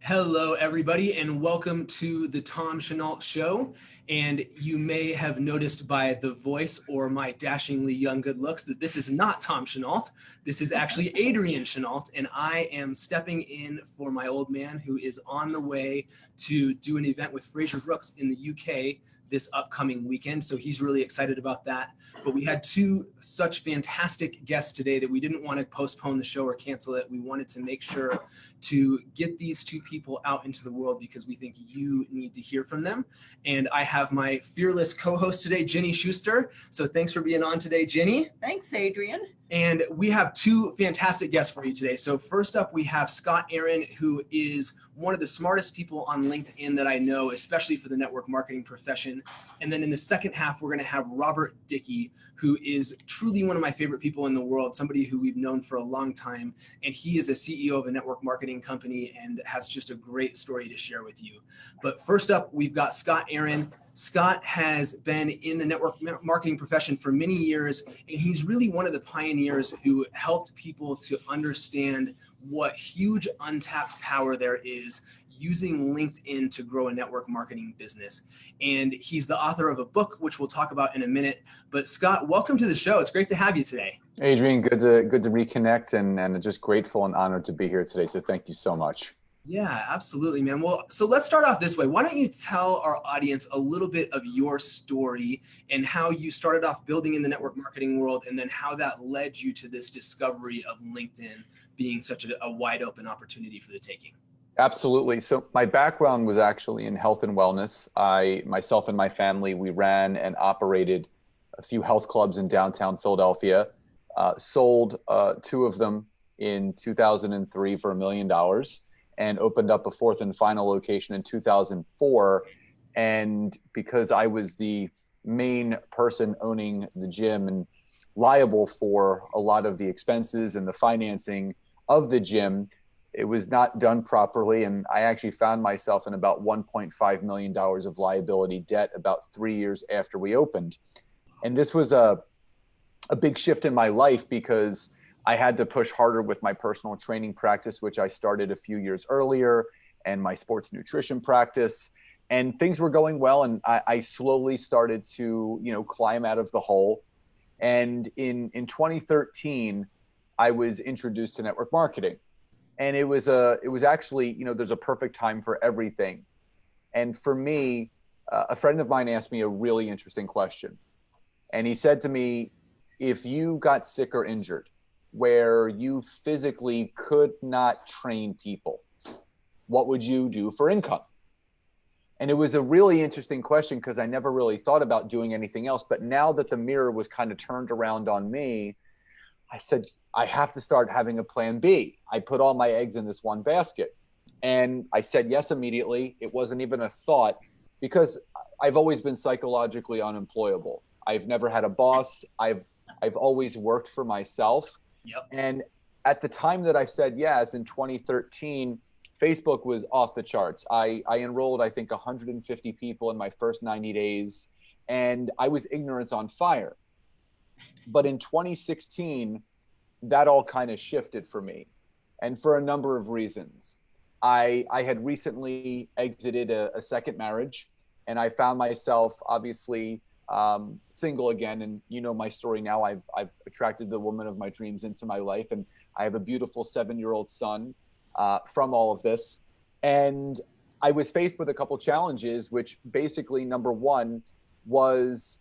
Hello, everybody, and welcome to the Tom Chenault Show. And you may have noticed by the voice or my dashingly young good looks that this is not Tom Chenault. This is actually Adrian Chenault, and I am stepping in for my old man who is on the way to do an event with Fraser Brooks in the UK this upcoming weekend. So he's really excited about that. But we had two such fantastic guests today that we didn't want to postpone the show or cancel it. We wanted to make sure to get these two people out into the world because we think you need to hear from them. And I have my fearless co-host today, Jenny Schuster. So thanks for being on today, Jenny. Thanks, Adrian. And we have two fantastic guests for you today. So first up, we have Scott Aaron, who is one of the smartest people on LinkedIn that I know, especially for the network marketing profession. And then in the second half, we're going to have Robert Dickie, who is truly one of my favorite people in the world, somebody who we've known for a long time. And he is a CEO of a network marketing company and has just a great story to share with you. But first up, we've got Scott Aaron. Scott has been in the network marketing profession for many years, and he's really one of the pioneers who helped people to understand what huge untapped power there is using LinkedIn to grow a network marketing business. And he's the author of a book, which we'll talk about in a minute. But Scott, welcome to the show. It's great to have you today. Adrian, good to reconnect and just grateful and honored to be here today. So thank you so much. Yeah, absolutely, man. Well, so let's start off this way. Why don't you tell our audience a little bit of your story and how you started off building in the network marketing world and then how that led you to this discovery of LinkedIn being such a wide open opportunity for the taking? Absolutely. So my background was actually in health and wellness. Myself and my family, we ran and operated a few health clubs in downtown Philadelphia, sold two of them in 2003 for $1 million. And opened up a fourth and final location in 2004. And because I was the main person owning the gym and liable for a lot of the expenses and the financing of the gym, it was not done properly. And I actually found myself in about $1.5 million of liability debt about 3 years after we opened. And this was a big shift in my life because I had to push harder with my personal training practice, which I started a few years earlier, and my sports nutrition practice. And things were going well, and I slowly started to, climb out of the hole. And in 2013, I was introduced to network marketing. And it was actually, there's a perfect time for everything. And for me, a friend of mine asked me a really interesting question. And he said to me, if you got sick or injured, where you physically could not train people, what would you do for income? And it was a really interesting question because I never really thought about doing anything else. But now that the mirror was kind of turned around on me, I said, I have to start having a plan B. I put all my eggs in this one basket. And I said yes immediately. It wasn't even a thought because I've always been psychologically unemployable. I've never had a boss. I've always worked for myself. Yep. And at the time that I said yes, in 2013, Facebook was off the charts. I enrolled, I think, 150 people in my first 90 days, and I was ignorance on fire. But in 2016, that all kind of shifted for me, and for a number of reasons. I had recently exited a second marriage, and I found myself, obviously, single again. And you know my story now. I've attracted the woman of my dreams into my life, and I have a beautiful 7-year-old son from all of this. And I was faced with a couple challenges, which basically, number one was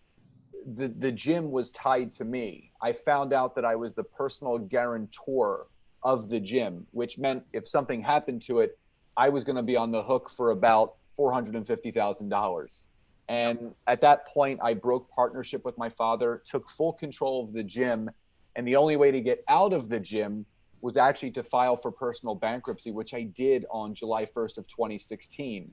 the gym was tied to me. I found out that I was the personal guarantor of the gym, which meant if something happened to it, I was going to be on the hook for about $450,000. And at that point, I broke partnership with my father, took full control of the gym. And the only way to get out of the gym was actually to file for personal bankruptcy, which I did on July 1st of 2016.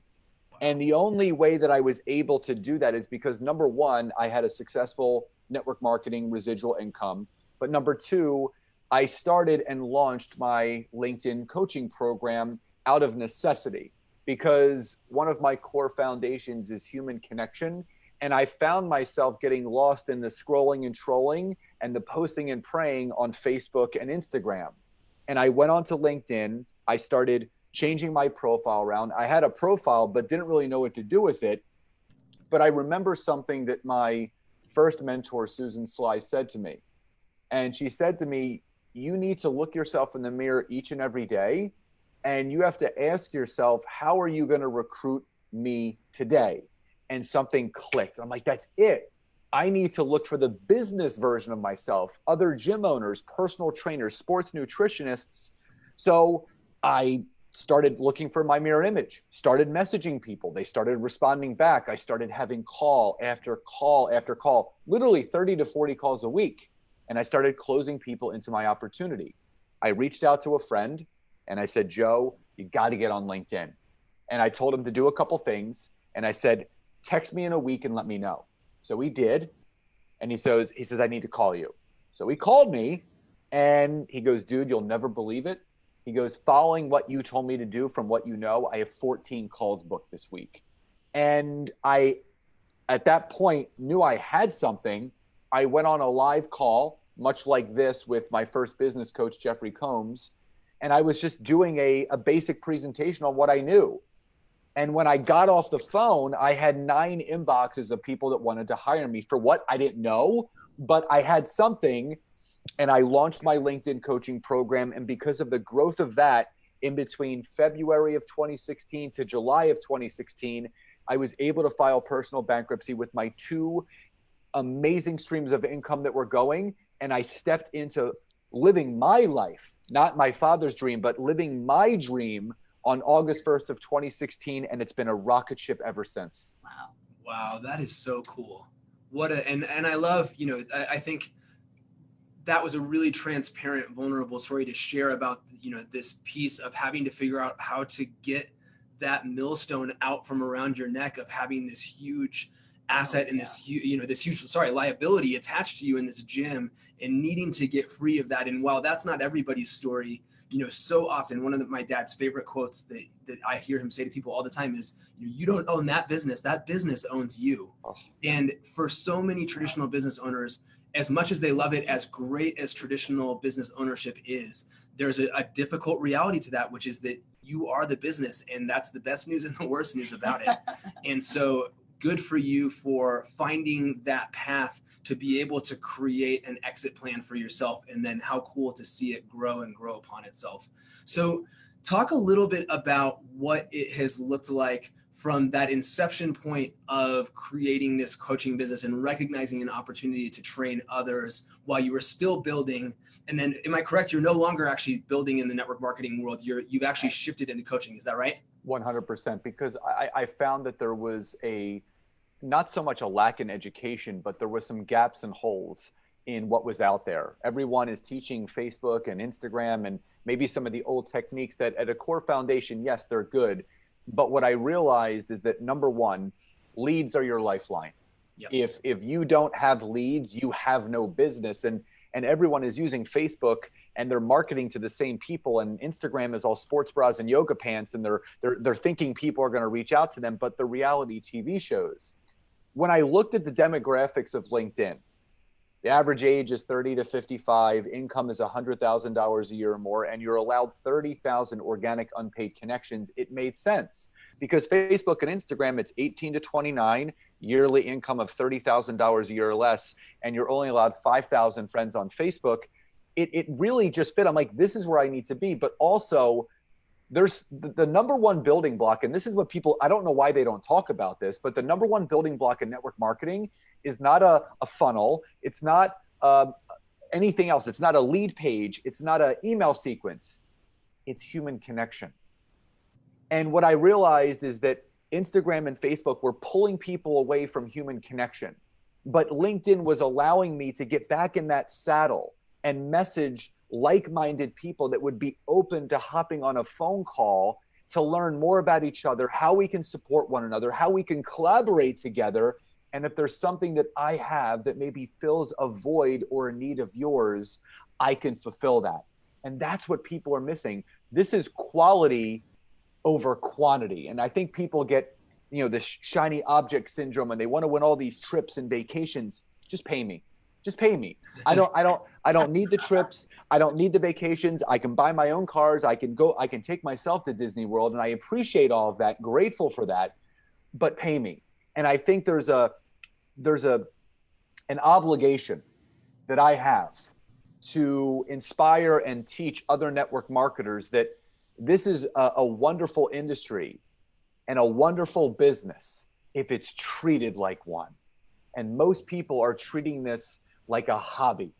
And the only way that I was able to do that is because, number one, I had a successful network marketing residual income. But number two, I started and launched my LinkedIn coaching program out of necessity, because one of my core foundations is human connection. And I found myself getting lost in the scrolling and trolling and the posting and praying on Facebook and Instagram. And I went onto LinkedIn. I started changing my profile around. I had a profile, but didn't really know what to do with it. But I remember something that my first mentor, Susan Sly, said to me. And she said to me, you need to look yourself in the mirror each and every day. And you have to ask yourself, how are you going to recruit me today? And something clicked. I'm like, that's it. I need to look for the business version of myself, other gym owners, personal trainers, sports nutritionists. So I started looking for my mirror image, started messaging people. They started responding back. I started having call after call after call, literally 30 to 40 calls a week. And I started closing people into my opportunity. I reached out to a friend and I said, Joe, you got to get on LinkedIn. And I told him to do a couple things. And I said, text me in a week and let me know. So he did. And he says, I need to call you. So he called me and he goes, dude, you'll never believe it. He goes, following what you told me to do from what you know, I have 14 calls booked this week. And I, at that point, knew I had something. I went on a live call, much like this, with my first business coach, Jeffrey Combs. And I was just doing a basic presentation on what I knew. And when I got off the phone, I had 9 inboxes of people that wanted to hire me for what I didn't know, but I had something. And I launched my LinkedIn coaching program. And because of the growth of that, in between February of 2016 to July of 2016, I was able to file personal bankruptcy with my 2 amazing streams of income that were going. And I stepped into living my life, not my father's dream, but living my dream on August 1st of 2016. And it's been a rocket ship ever since. Wow. Wow. That is so cool. And I love, I think that was a really transparent, vulnerable story to share about, this piece of having to figure out how to get that millstone out from around your neck of having this huge asset and this huge liability attached to you in this gym and needing to get free of that. And while that's not everybody's story, so often one of my dad's favorite quotes that I hear him say to people all the time is, you don't own that business owns you. Oh. And for so many traditional business owners, as much as they love it, as great as traditional business ownership is, there's a difficult reality to that, which is that you are the business, and that's the best news and the worst news about it. And so good for you for finding that path to be able to create an exit plan for yourself, and then how cool to see it grow and grow upon itself. So talk a little bit about what it has looked like from that inception point of creating this coaching business and recognizing an opportunity to train others while you were still building. And then, am I correct? You're no longer actually building in the network marketing world. You've actually shifted into coaching. Is that right? 100%. Because I found that there was not so much a lack in education, but there was some gaps and holes in what was out there. Everyone is teaching Facebook and Instagram and maybe some of the old techniques that at a core foundation, yes, they're good. But what I realized is that, number one, leads are your lifeline. Yep. If you don't have leads, you have no business. And everyone is using Facebook and they're marketing to the same people. And Instagram is all sports bras and yoga pants, and they're thinking people are going to reach out to them. But the reality TV shows. When I looked at the demographics of LinkedIn, the average age is 30 to 55, income is $100,000 a year or more, and you're allowed 30,000 organic unpaid connections. It made sense because Facebook and Instagram, it's 18 to 29, yearly income of $30,000 a year or less, and you're only allowed 5,000 friends on Facebook. It really just fit. I'm like, this is where I need to be. But also, there's the number one building block, and this is what people, I don't know why they don't talk about this, but the number one building block in network marketing is not a funnel. It's not anything else. It's not a lead page. It's not an email sequence. It's human connection. And what I realized is that Instagram and Facebook were pulling people away from human connection, but LinkedIn was allowing me to get back in that saddle and message like-minded people that would be open to hopping on a phone call to learn more about each other, how we can support one another, how we can collaborate together. And if there's something that I have that maybe fills a void or a need of yours, I can fulfill that. And that's what people are missing. This is quality over quantity. And I think people get, this shiny object syndrome and they want to win all these trips and vacations. Just pay me. Just pay me. I don't need the trips. I don't need the vacations. I can buy my own cars. I can take myself to Disney World, and I appreciate all of that, grateful for that, but pay me. And I think there's an obligation that I have to inspire and teach other network marketers that this is a wonderful industry and a wonderful business if it's treated like one. And most people are treating this like a hobby.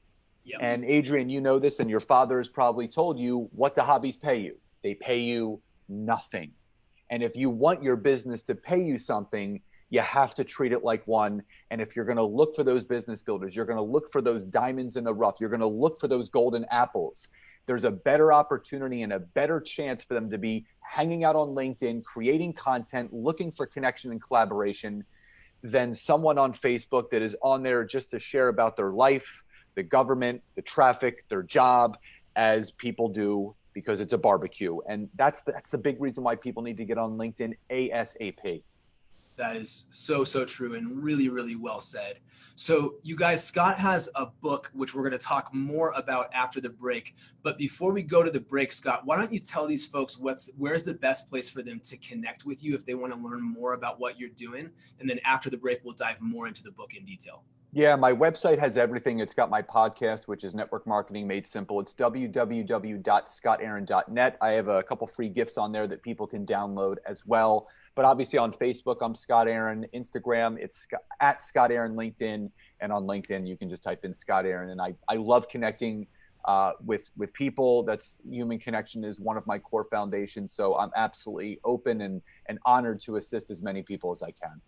Yep. And Adrian, you know this, and your father has probably told you, what do hobbies pay you? They pay you nothing. And if you want your business to pay you something, you have to treat it like one. And if you're going to look for those business builders, you're going to look for those diamonds in the rough, you're going to look for those golden apples, there's a better opportunity and a better chance for them to be hanging out on LinkedIn, creating content, looking for connection and collaboration than someone on Facebook that is on there just to share about their life, the government, the traffic, their job, as people do because it's a barbecue. And that's the big reason why people need to get on LinkedIn ASAP. That is so, so true and really, really well said. So you guys, Scott has a book, which we're going to talk more about after the break. But before we go to the break, Scott, why don't you tell these folks where's the best place for them to connect with you if they want to learn more about what you're doing? And then after the break, we'll dive more into the book in detail. Yeah, my website has everything. It's got my podcast, which is Network Marketing Made Simple. It's www.scottaaron.net. I have a couple free gifts on there that people can download as well. But obviously on Facebook, I'm Scott Aaron. Instagram, it's at Scott Aaron. LinkedIn, and on LinkedIn, you can just type in Scott Aaron. And I love connecting with people. That's human connection is one of my core foundations. So I'm absolutely open and honored to assist as many people as I can.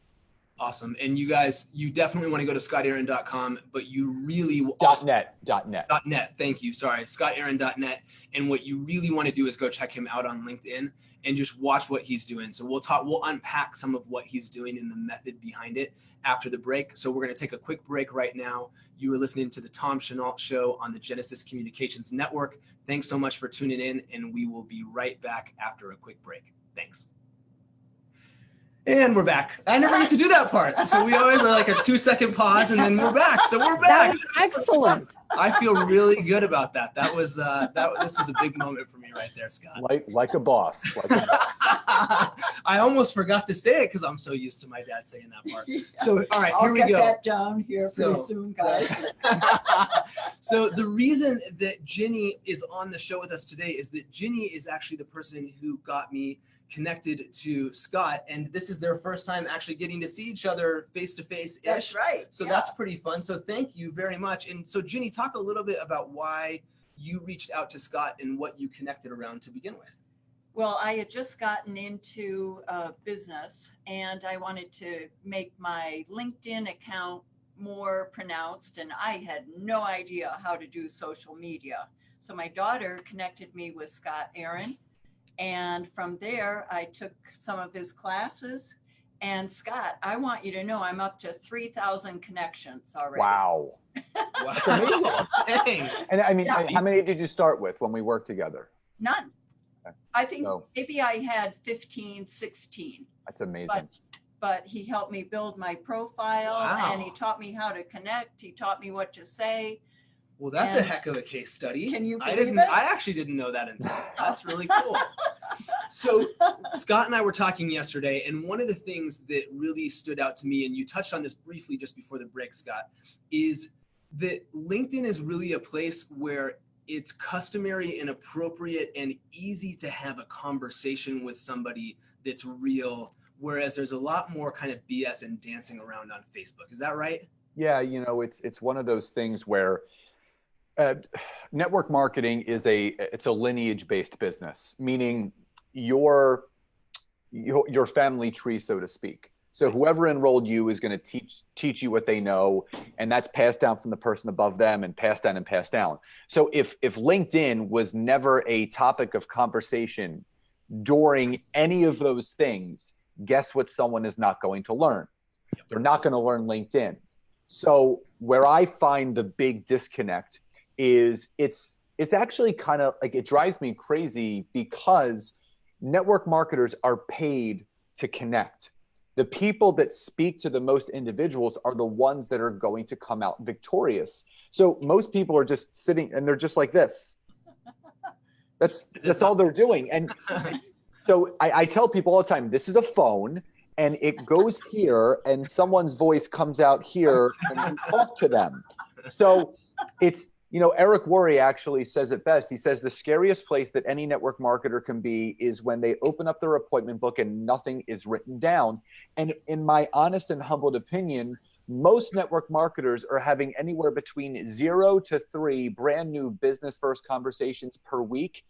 Awesome. And you guys, you definitely want to go to scottaaron.com, but you really .net. Thank you. Sorry. scottaaron.net. And what you really want to do is go check him out on LinkedIn and just watch what he's doing. So we'll unpack some of what he's doing and the method behind it after the break. So we're going to take a quick break right now. You are listening to the Tom Chenault Show on the Genesis Communications Network. Thanks so much for tuning in, and we will be right back after a quick break. Thanks. And we're back. I never get to do that part. So we always are like a 2-second pause and then we're back. So we're back. That was excellent. I feel really good about that. This was a big moment for me right there, Scott. Like a boss. I almost forgot to say it because I'm so used to my dad saying that part. Yeah. So, all right, here we go. I'll get that down here pretty soon, guys. So the reason that Ginny is on the show with us today is that Ginny is actually the person who got me connected to Scott, and this is their first time actually getting to see each other face to face. That's right. So that's pretty fun. So thank you very much. And so Ginny, talk a little bit about why you reached out to Scott and what you connected around to begin with. Well, I had just gotten into business and I wanted to make my LinkedIn account more pronounced, and I had no idea how to do social media. So my daughter connected me with Scott Aaron. And from there, I took some of his classes. And Scott, I want you to know I'm up to 3,000 connections already. Wow. That's amazing. Dang. And I mean, how many did you start with when we worked together? None. Okay. I think maybe I had 15, 16. That's amazing. But he helped me build my profile. Wow. And he taught me how to connect. He taught me what to say. Well, that's a heck of a case study. Can you believe it? I actually didn't know that until that's really cool. So Scott and I were talking yesterday, and one of the things that really stood out to me, and you touched on this briefly just before the break, Scott, is that LinkedIn is really a place where it's customary and appropriate and easy to have a conversation with somebody that's real, whereas there's a lot more kind of BS and dancing around on Facebook. Is that right? Yeah, it's one of those things where network marketing is it's a lineage-based business, meaning your family tree, so to speak. So whoever enrolled you is going to teach you what they know, and that's passed down from the person above them and passed down and passed down. So if LinkedIn was never a topic of conversation during any of those things, guess what someone is not going to learn? They're not going to learn LinkedIn. So where I find the big disconnect is it's actually kind of like, it drives me crazy because network marketers are paid to connect. The people that speak to the most individuals are the ones that are going to come out victorious. So most people are just sitting and they're just like this. That's all they're doing. And so I tell people all the time, this is a phone and it goes here and someone's voice comes out here and you talk to them. So it's, Eric Worre actually says it best. He says the scariest place that any network marketer can be is when they open up their appointment book and nothing is written down. And in my honest and humbled opinion, most network marketers are having anywhere between 0 to 3 brand new business first conversations per week.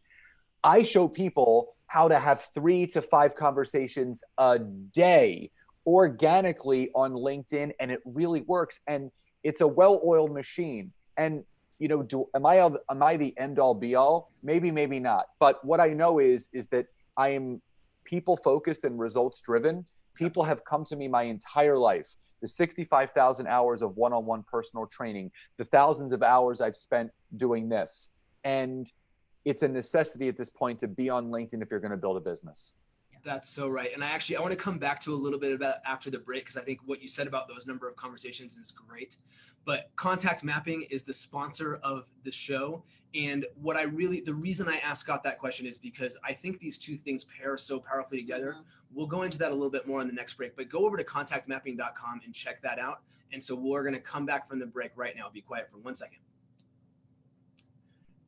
I show people how to have 3 to 5 conversations a day organically on LinkedIn, and it really works. And it's a well-oiled machine. And am I the end all be all? Maybe, maybe not. But what I know is that I am people focused and results driven. People have come to me my entire life. The 65,000 hours of one-on-one personal training, the thousands of hours I've spent doing this. And it's a necessity at this point to be on LinkedIn if you're going to build a business. That's so right. And I want to come back to a little bit about after the break, because I think what you said about those number of conversations is great. But Contact Mapping is the sponsor of the show. And the reason I asked Scott that question is because I think these two things pair so powerfully together. We'll go into that a little bit more on the next break, but go over to contactmapping.com and check that out. And so we're going to come back from the break right now. Be quiet for 1 second.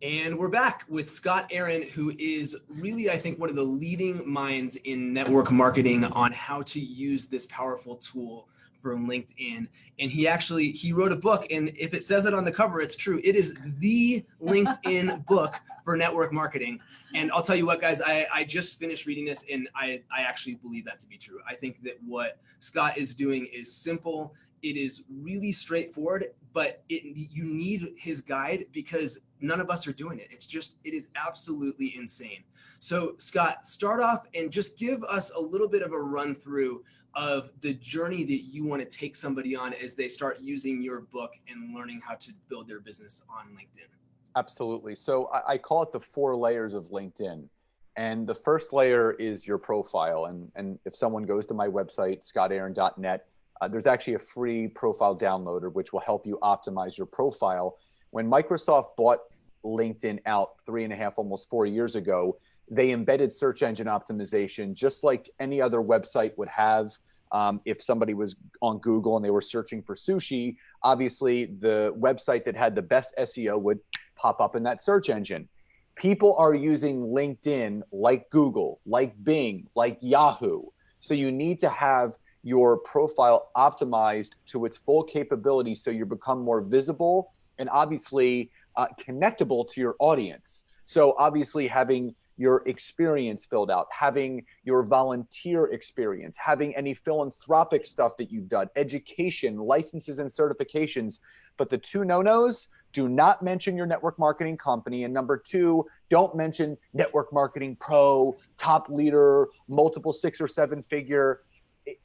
And we're back with Scott Aaron, who is really, I think, one of the leading minds in network marketing on how to use this powerful tool for LinkedIn. And he wrote a book, and if it says it on the cover, it's true. It is the LinkedIn book for network marketing. And I'll tell you what, guys, I just finished reading this, and I actually believe that to be true. I think that what Scott is doing is simple. It is really straightforward, but you need his guide because none of us are doing it. It is absolutely insane. So Scott, start off and just give us a little bit of a run through of the journey that you want to take somebody on as they start using your book and learning how to build their business on LinkedIn. Absolutely. So I call it the 4 layers of LinkedIn. And the first layer is your profile. And if someone goes to my website, scottaaron.net, there's actually a free profile downloader, which will help you optimize your profile. When Microsoft bought LinkedIn out 3.5, almost 4 years ago, they embedded search engine optimization, just like any other website would have. If somebody was on Google and they were searching for sushi, obviously the website that had the best SEO would pop up in that search engine. People are using LinkedIn like Google, like Bing, like Yahoo. So you need to have your profile optimized to its full capability so you become more visible and obviously connectable to your audience. So obviously having your experience filled out, having your volunteer experience, having any philanthropic stuff that you've done, education, licenses and certifications. But the 2 no-nos, do not mention your network marketing company. And number 2, don't mention network marketing pro, top leader, multiple 6 or 7 figure.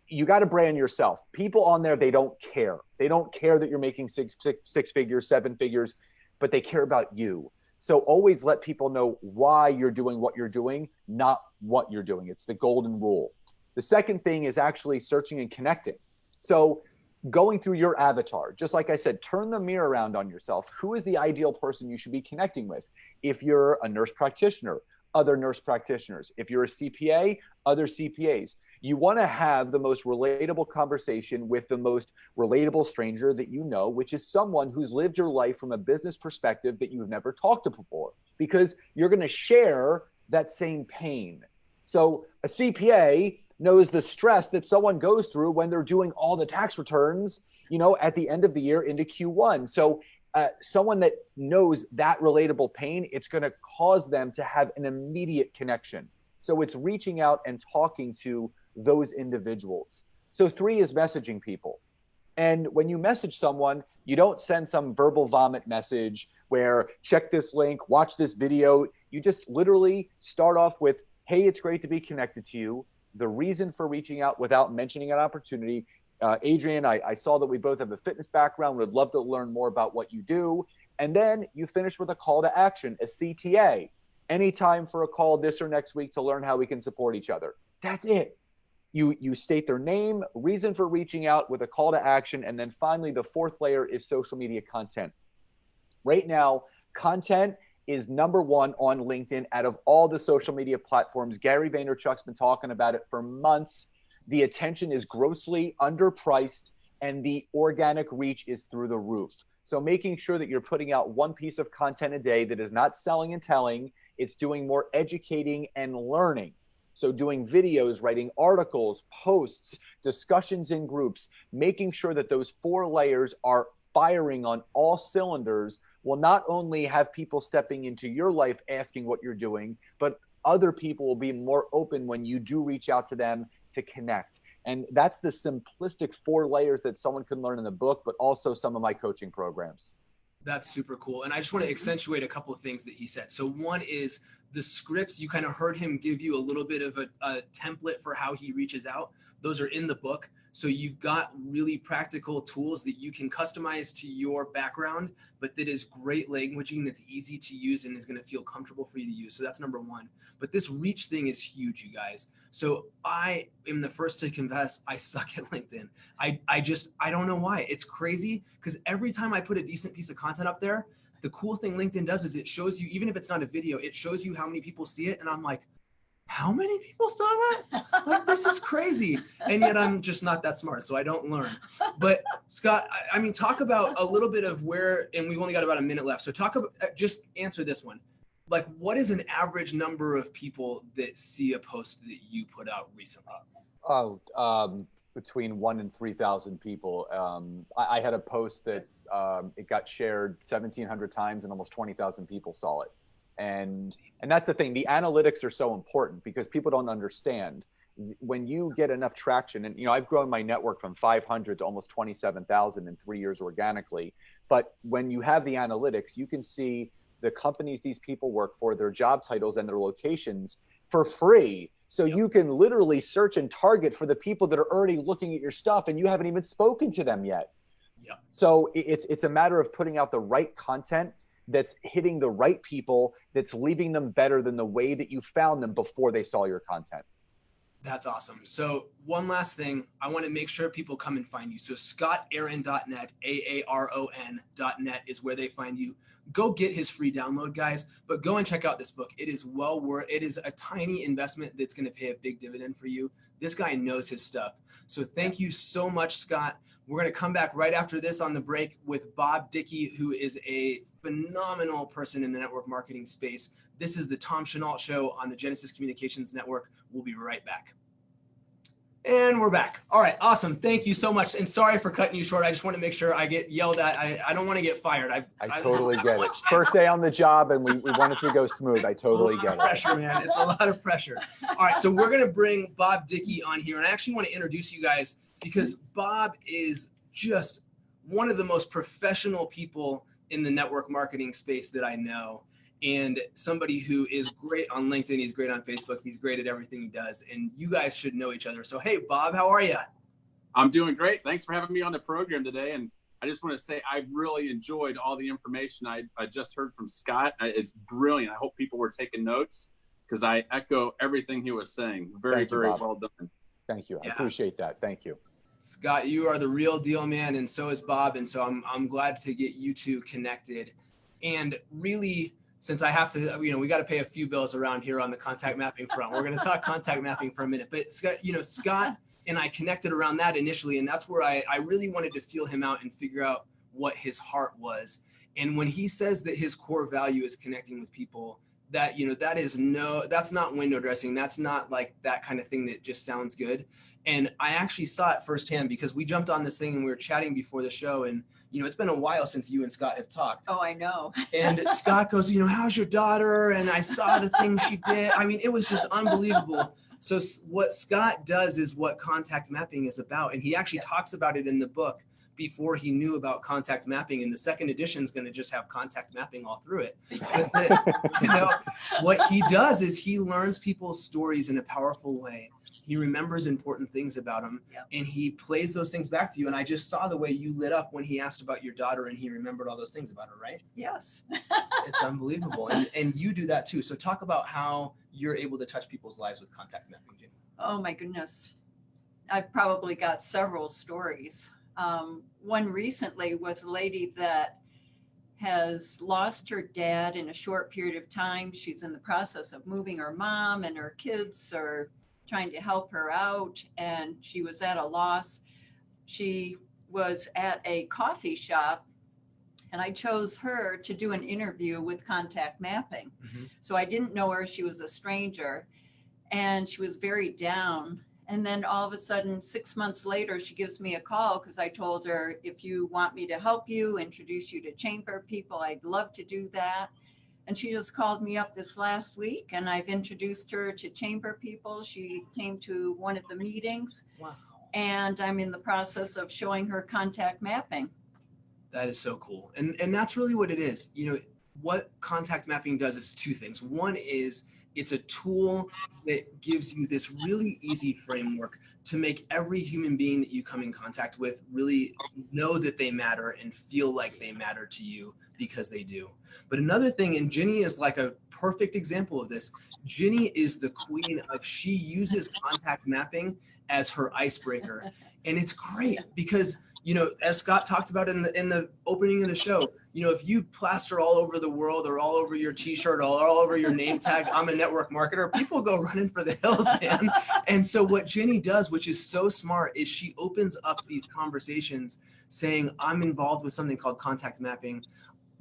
You got to brand yourself. People on there, they don't care. They don't care that you're making six figures, 7 figures, but they care about you. So always let people know why you're doing what you're doing, not what you're doing. It's the golden rule. The second thing is actually searching and connecting. So going through your avatar, just like I said, turn the mirror around on yourself. Who is the ideal person you should be connecting with? If you're a nurse practitioner, other nurse practitioners. If you're a CPA, other CPAs. You want to have the most relatable conversation with the most relatable stranger that you know, which is someone who's lived your life from a business perspective that you've never talked to before, because you're going to share that same pain. So a CPA knows the stress that someone goes through when they're doing all the tax returns, at the end of the year into Q1. So someone that knows that relatable pain, it's going to cause them to have an immediate connection. So it's reaching out and talking to those individuals. So 3 is messaging people. And when you message someone, you don't send some verbal vomit message where check this link, watch this video. You just literally start off with, hey, it's great to be connected to you. The reason for reaching out without mentioning an opportunity. Adrian, I saw that we both have a fitness background. Would love to learn more about what you do. And then you finish with a call to action, a CTA. Anytime for a call this or next week to learn how we can support each other. That's it. You state their name, reason for reaching out with a call to action. And then finally, the fourth layer is social media content. Right now, content is number one on LinkedIn out of all the social media platforms. Gary Vaynerchuk's been talking about it for months. The attention is grossly underpriced and the organic reach is through the roof. So making sure that you're putting out one piece of content a day that is not selling and telling, it's doing more educating and learning. So doing videos, writing articles, posts, discussions in groups, making sure that those 4 layers are firing on all cylinders will not only have people stepping into your life asking what you're doing, but other people will be more open when you do reach out to them to connect. And that's the simplistic 4 layers that someone can learn in the book, but also some of my coaching programs. That's super cool. And I just want to accentuate a couple of things that he said. So one is the scripts. You kind of heard him give you a little bit of a template for how he reaches out. Those are in the book. So you've got really practical tools that you can customize to your background, but that is great languaging that's easy to use and is going to feel comfortable for you to use. So that's number one. But this reach thing is huge, you guys. So I am the first to confess I suck at LinkedIn. I don't know why. It's crazy because every time I put a decent piece of content up there, the cool thing LinkedIn does is it shows you, even if it's not a video, it shows you how many people see it. And I'm like, how many people saw that? Like, this is crazy. And yet I'm just not that smart, so I don't learn. But Scott, I mean, talk about a little bit of where, and we've only got about a minute left. So talk about, just answer this one. Like, what is an average number of people that see a post that you put out recently? Between 1,000 and 3,000 people. I had a post that it got shared 1,700 times and almost 20,000 people saw it. And that's the thing. The analytics are so important because people don't understand. When you get enough traction, and I've grown my network from 500 to almost 27,000 in 3 years organically. But when you have the analytics, you can see the companies these people work for, their job titles and their locations for free. So you can literally search and target for the people that are already looking at your stuff and you haven't even spoken to them yet. Yeah. So it's a matter of putting out the right content that's hitting the right people, that's leaving them better than the way that you found them before they saw your content. That's awesome. So one last thing, I want to make sure people come and find you. So scottaaron.net, AARON.net is where they find you. Go get his free download, guys, but go and check out this book. It is well worth it. It is a tiny investment that's going to pay a big dividend for you. This guy knows his stuff. So thank you so much, Scott. We're going to come back right after this on the break with Bob Dickie, who is a phenomenal person in the network marketing space. This is the Tom Chenault Show on the Genesis Communications Network. We'll be right back. And we're back. All right, awesome. Thank you so much. And sorry for cutting you short. I just want to make sure I get yelled at. I don't want to get fired. I totally get it. First day on the job and we want it to go smooth. I totally get it. Pressure, man. It's a lot of pressure. All right, so we're going to bring Bob Dickie on here. And I actually want to introduce you guys because Bob is just one of the most professional people in the network marketing space that I know, and somebody who is great on LinkedIn. He's great on Facebook. He's great at everything he does. And you guys should know each other. So, hey, Bob, how are you? I'm doing great. Thanks for having me on the program today. And I just want to say I've really enjoyed all the information I just heard from Scott. It's brilliant. I hope people were taking notes because I echo everything he was saying. Very well done. Thank you. I appreciate that. Thank you. Scott, you are the real deal, man, and so is Bob, and so I'm glad to get you two connected. And really, since I have to, we got to pay a few bills around here on the contact mapping front. We're going to talk contact mapping for a minute, but Scott, Scott and I connected around that initially, and that's where I really wanted to feel him out and figure out what his heart was. And when he says that his core value is connecting with people, that that's not window dressing. That's not like that kind of thing that just sounds good. And I actually saw it firsthand because we jumped on this thing and we were chatting before the show. And, it's been a while since you and Scott have talked. Oh, I know. And Scott goes, how's your daughter? And I saw the things she did. I mean, it was just unbelievable. So what Scott does is what contact mapping is about. And he actually talks about it in the book before he knew about contact mapping. And the second edition is going to just have contact mapping all through it. But what he does is he learns people's stories in a powerful way. He remembers important things about them, and he plays those things back to you. And I just saw the way you lit up when he asked about your daughter and he remembered all those things about her, right? Yes. It's unbelievable. And you do that too. So talk about how you're able to touch people's lives with contact mapping, Jim. Oh my goodness. I've probably got several stories. One recently was a lady that has lost her dad in a short period of time. She's in the process of moving her mom, and her kids are trying to help her out, and she was at a loss. She was at a coffee shop, and I chose her to do an interview with contact mapping. Mm-hmm. So I didn't know her. She was a stranger, and she was very down. And then all of a sudden, 6 months later, she gives me a call because I told her, if you want me to help you, introduce you to chamber people, I'd love to do that. And she just called me up this last week, and I've introduced her to chamber people. She came to one of the meetings. Wow. And I'm in the process of showing her contact mapping. That is so cool. And that's really what it is. You know, what contact mapping does is two things. One is it's a tool that gives you this really easy framework to make every human being that you come in contact with really know that they matter and feel like they matter to you, because they do. But another thing, and Ginny is like a perfect example of this. Ginny is the queen of, she uses contact mapping as her icebreaker. And it's great because, you know, as Scott talked about in the opening of the show, you know, if you plaster all over the world or all over your t-shirt or all over your name tag, I'm a network marketer, people go running for the hills, man. And so what Ginny does, which is so smart, is she opens up these conversations saying, I'm involved with something called contact mapping.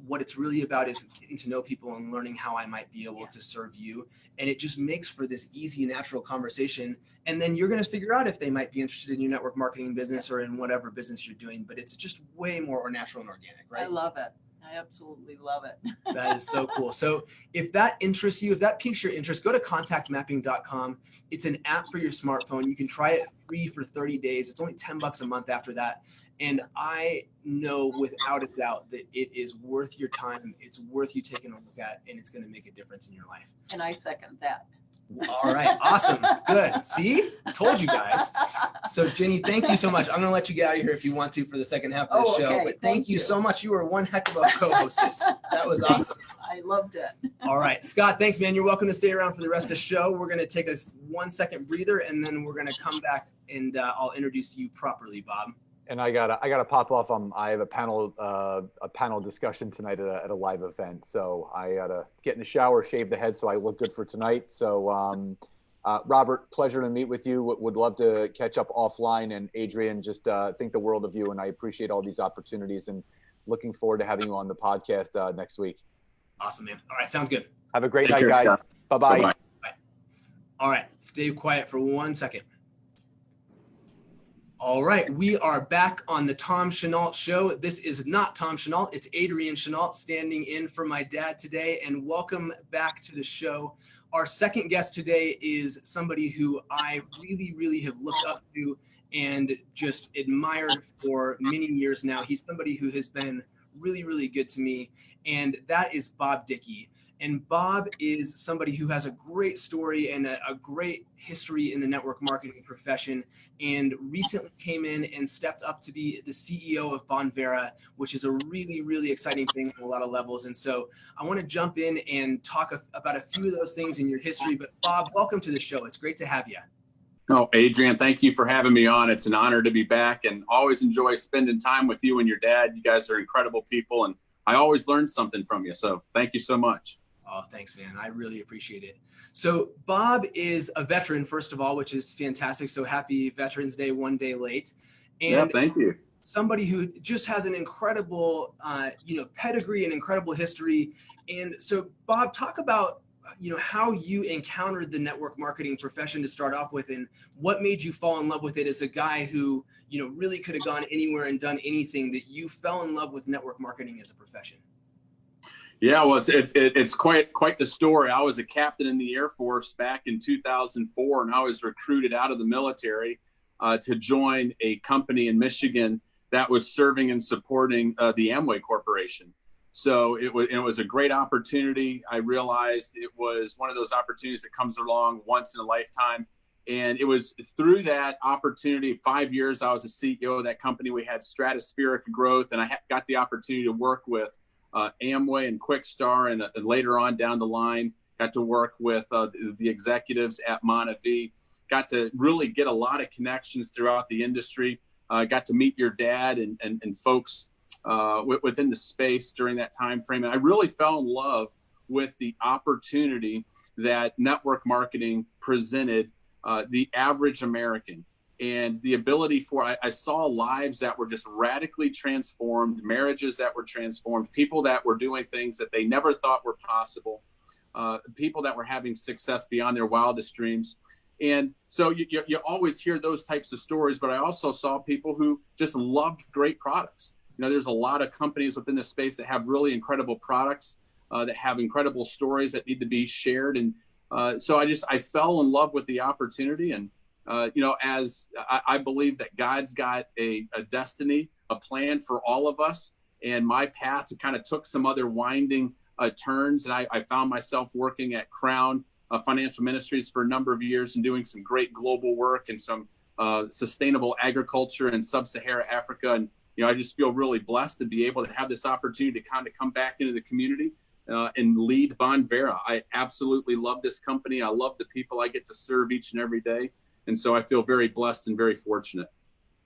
What it's really about is getting to know people and learning how I might be able to serve you. And it just makes for this easy, natural conversation. And then you're going to figure out if they might be interested in your network marketing business or in whatever business you're doing. But it's just way more natural and organic, right? I love it. I absolutely love it. That is so cool. So if that interests you, if that piques your interest, go to contactmapping.com. It's an app for your smartphone. You can try it free for 30 days. It's only $10 a month after that. And I know without a doubt that it is worth your time. It's worth you taking a look at, and it's going to make a difference in your life. And I second that. All right. Awesome. Good. See, I told you guys. So Ginny, thank you so much. I'm going to let you get out of here if you want to for the second half of the show. Okay. But thank you so much. You were one heck of a co-hostess. That was awesome. I loved it. All right. Scott, thanks, man. You're welcome to stay around for the rest of the show. We're going to take a 1 second breather, and then we're going to come back and I'll introduce you properly, Bob. And I gotta pop off. I have a panel discussion tonight at a live event, so I gotta get in the shower, shave the head, so I look good for tonight. So, Robert, pleasure to meet with you. Would love to catch up offline. And Adrian, just think the world of you, and I appreciate all these opportunities. And looking forward to having you on the podcast next week. Awesome, man. All right, sounds good. Have a great Take night, care, guys. Scott. Bye-bye. Bye-bye. Bye. All right, stay quiet for 1 second. All right, we are back on the Tom Chenault show. This is not Tom Chenault, it's Adrian Chenault standing in for my dad today, and welcome back to the show. Our second guest today is somebody who I really, really have looked up to and just admired for many years now. He's somebody who has been really, really good to me, and that is Bob Dickie. And Bob is somebody who has a great story and a great history in the network marketing profession, and recently came in and stepped up to be the CEO of Bonvera, which is a really, really exciting thing on a lot of levels. And so I want to jump in and talk about a few of those things in your history. But Bob, welcome to the show. It's great to have you. Oh, Adrian, thank you for having me on. It's an honor to be back, and always enjoy spending time with you and your dad. You guys are incredible people, and I always learn something from you. So thank you so much. Oh, thanks, man. I really appreciate it. So Bob is a veteran, first of all, which is fantastic. So happy Veterans Day, one day late. And Yeah, thank you. somebody who just has an incredible, pedigree and incredible history. And so Bob, talk about, how you encountered the network marketing profession to start off with, and what made you fall in love with it as a guy who, really could have gone anywhere and done anything, that you fell in love with network marketing as a profession. Yeah, well, it's quite the story. I was a captain in the Air Force back in 2004, and I was recruited out of the military to join a company in Michigan that was serving and supporting the Amway Corporation. So it was a great opportunity. I realized it was one of those opportunities that comes along once in a lifetime. And it was through that opportunity, 5 years, I was a CEO of that company. We had stratospheric growth, and I got the opportunity to work with Amway and Quickstar, and later on down the line, got to work with the executives at Monavie. got to really get a lot of connections throughout the industry. Got to meet your dad and folks within the space during that time frame. And I really fell in love with the opportunity that network marketing presented the average American, and the ability for, I saw lives that were just radically transformed, marriages that were transformed, people that were doing things that they never thought were possible, people that were having success beyond their wildest dreams. And so you always hear those types of stories, but I also saw people who just loved great products. You know, there's a lot of companies within this space that have really incredible products, that have incredible stories that need to be shared. And so I fell in love with the opportunity. And, you know, as I believe that God's got a destiny, a plan for all of us. And my path kind of took some other winding turns. And I found myself working at Crown Financial Ministries for a number of years and doing some great global work and some sustainable agriculture in sub-Saharan Africa. And, you know, I just feel really blessed to be able to have this opportunity to kind of come back into the community and lead Bonvera. I absolutely love this company. I love the people I get to serve each and every day. And so I feel very blessed and very fortunate.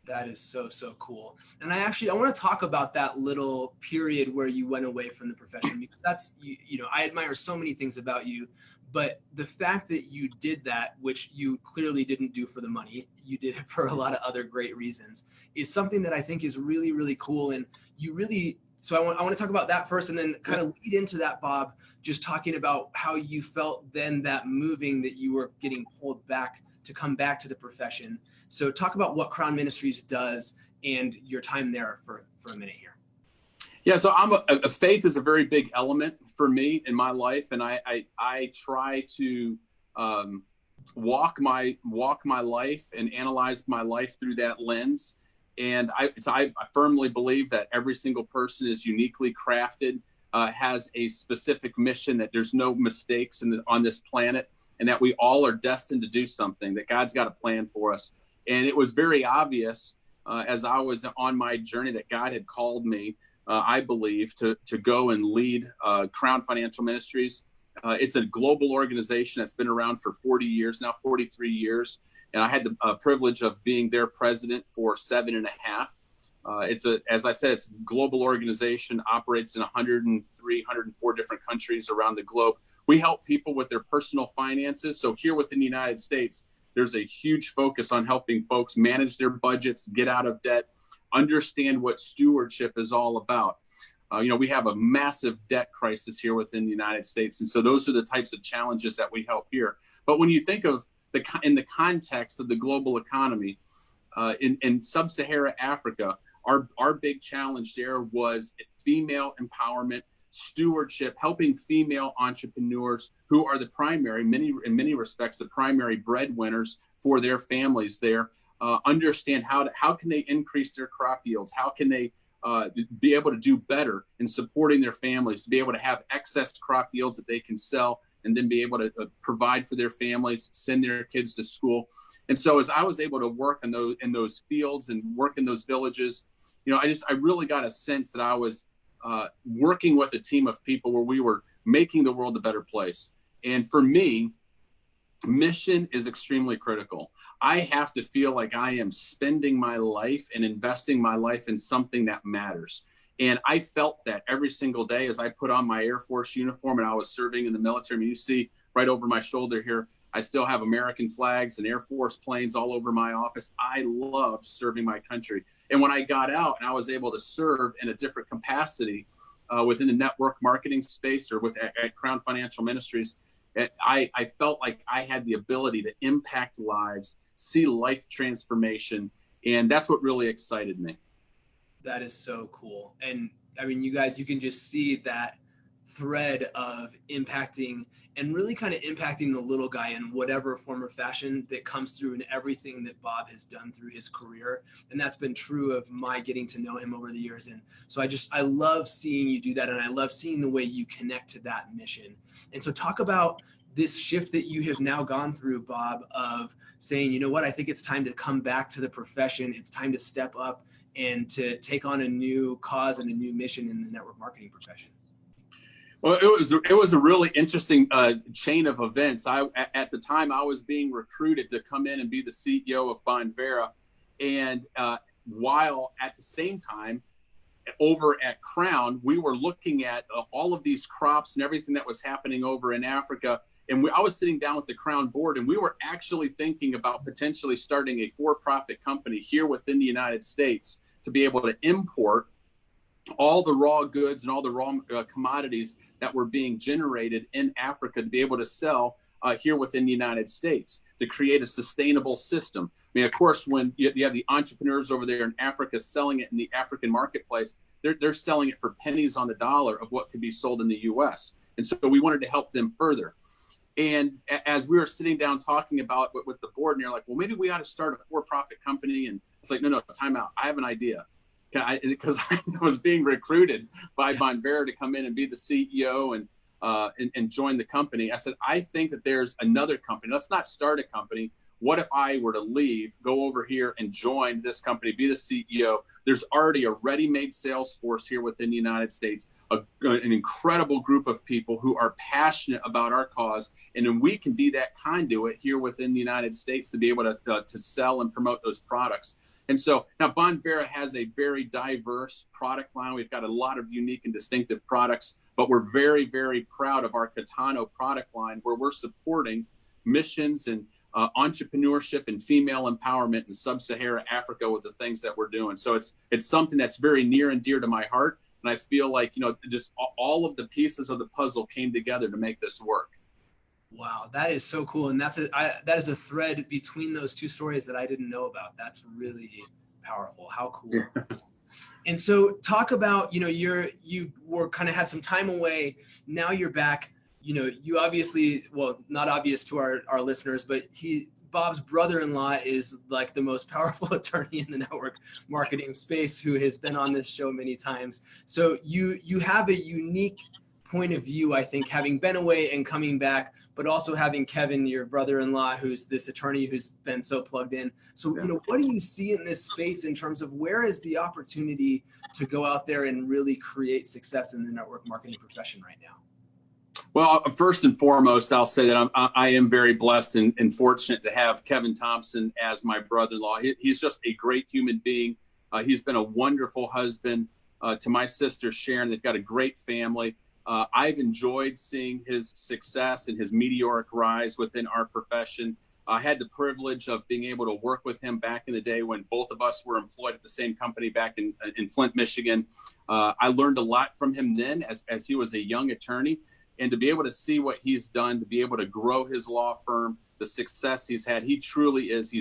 That is so, so cool. And I want to talk about that little period where you went away from the profession, because that's, you know, I admire so many things about you, but the fact that you did that, which you clearly didn't do for the money, you did it for a lot of other great reasons, is something that I think is really, really cool. And you really, so I want to talk about that first, and then kind of lead into that, Bob, just talking about how you felt then that moving, that you were getting pulled back to come back to the profession. So talk about what Crown Ministries does and your time there for a minute here. Yeah, so faith is a very big element for me in my life, and I try to walk my life and analyze my life through that lens. And I firmly believe that every single person is uniquely crafted, has a specific mission, that there's no mistakes on this planet, and that we all are destined to do something, that God's got a plan for us. And it was very obvious as I was on my journey that God had called me, I believe, to go and lead Crown Financial Ministries. It's a global organization that's been around for 40 years now, 43 years. And I had the privilege of being their president for 7.5. As I said, it's a global organization, operates in 103, 104 different countries around the globe. We help people with their personal finances. So here within the United States, there's a huge focus on helping folks manage their budgets, get out of debt, understand what stewardship is all about. You know, we have a massive debt crisis here within the United States. And so those are the types of challenges that we help here. But when you think of in the context of the global economy, in sub-Saharan Africa, our big challenge there was female empowerment, stewardship, helping female entrepreneurs who are the primary, in many respects, the primary breadwinners for their families there, understand how can they increase their crop yields? How can they be able to do better in supporting their families, to be able to have excess crop yields that they can sell and then be able to provide for their families, send their kids to school. And so as I was able to work in those fields and work in those villages, you know, I really got a sense that I was working with a team of people where we were making the world a better place. And for me, mission is extremely critical. I have to feel like I am spending my life and investing my life in something that matters. And I felt that every single day as I put on my Air Force uniform and I was serving in the military. I mean, you see right over my shoulder here, I still have American flags and Air Force planes all over my office. I loved serving my country. And when I got out and I was able to serve in a different capacity within the network marketing space or at Crown Financial Ministries, I felt like I had the ability to impact lives, see life transformation. And that's what really excited me. That is so cool. And I mean, you guys, you can just see that thread of impacting and really kind of impacting the little guy in whatever form or fashion that comes through in everything that Bob has done through his career. And that's been true of my getting to know him over the years. And so I love seeing you do that. And I love seeing the way you connect to that mission. And so talk about this shift that you have now gone through, Bob, of saying, you know what, I think it's time to come back to the profession. It's time to step up and to take on a new cause and a new mission in the network marketing profession. Well, it was a really interesting chain of events. At the time I was being recruited to come in and be the CEO of Bonvera, and while at the same time over at Crown, we were looking at all of these crops and everything that was happening over in Africa. And I was sitting down with the Crown board, and we were actually thinking about potentially starting a for-profit company here within the United States to be able to import all the raw goods and all the raw commodities that were being generated in Africa to be able to sell here within the United States to create a sustainable system. I mean, of course, when you have the entrepreneurs over there in Africa selling it in the African marketplace, they're selling it for pennies on the dollar of what could be sold in the U.S. And so we wanted to help them further. And as we were sitting down talking about with the board, and you're like, well, maybe we ought to start a for-profit company. And it's like, no, time out. I have an idea. Because I was being recruited by Bonvera to come in and be the CEO and join the company. I said, I think that there's another company. Let's not start a company. What if I were to leave, go over here and join this company, be the CEO? There's already a ready-made sales force here within the United States, an incredible group of people who are passionate about our cause. And then we can be that conduit here within the United States to be able to sell and promote those products. And so now Bonvera has a very diverse product line. We've got a lot of unique and distinctive products, but we're very, very proud of our Catano product line, where we're supporting missions and entrepreneurship and female empowerment in sub-Saharan Africa with the things that we're doing. So it's something that's very near and dear to my heart. And I feel like, just all of the pieces of the puzzle came together to make this work. Wow, that is so cool. And that is a thread between those two stories that I didn't know about. That's really powerful. How cool. And so talk about, you were kind of had some time away. Now you're back. You obviously, well, not obvious to our listeners, but Bob's brother-in-law is like the most powerful attorney in the network marketing space, who has been on this show many times. So you have a unique point of view, I think, having been away and coming back, but also having Kevin, your brother-in-law, who's this attorney who's been so plugged in. So, what do you see in this space in terms of where is the opportunity to go out there and really create success in the network marketing profession right now? Well, first and foremost, I'll say that I am very blessed and fortunate to have Kevin Thompson as my brother-in-law. He's just a great human being. He's been a wonderful husband to my sister, Sharon. They've got a great family. I've enjoyed seeing his success and his meteoric rise within our profession. I had the privilege of being able to work with him back in the day when both of us were employed at the same company back in Flint, Michigan. I learned a lot from him then as he was a young attorney. And to be able to see what he's done, to be able to grow his law firm, the success he's had, he's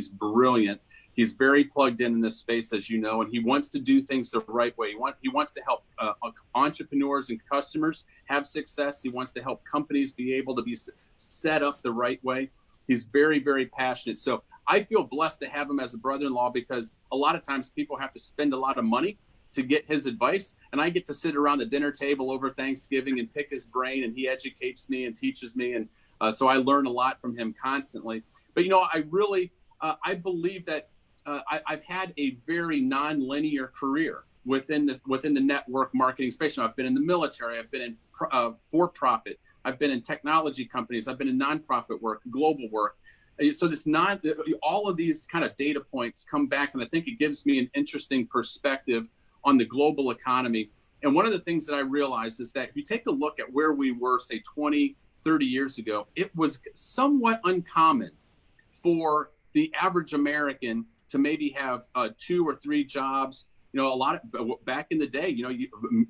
brilliant. He's very plugged in this space, as you know, and he wants to do things the right way. He wants to help entrepreneurs and customers have success. He wants to help companies be able to be set up the right way. He's very, very passionate. So I feel blessed to have him as a brother-in-law, because a lot of times people have to spend a lot of money to get his advice. And I get to sit around the dinner table over Thanksgiving and pick his brain, and he educates me and teaches me. And so I learn a lot from him constantly. But, I believe that I've had a very non-linear career within the network marketing space. I've been in the military. I've been in for-profit. I've been in technology companies. I've been in nonprofit work, global work. So all of these kind of data points come back, and I think it gives me an interesting perspective on the global economy. And one of the things that I realized is that if you take a look at where we were, say 20, 30 years ago, it was somewhat uncommon for the average American to maybe have 2 or 3 jobs. Back in the day,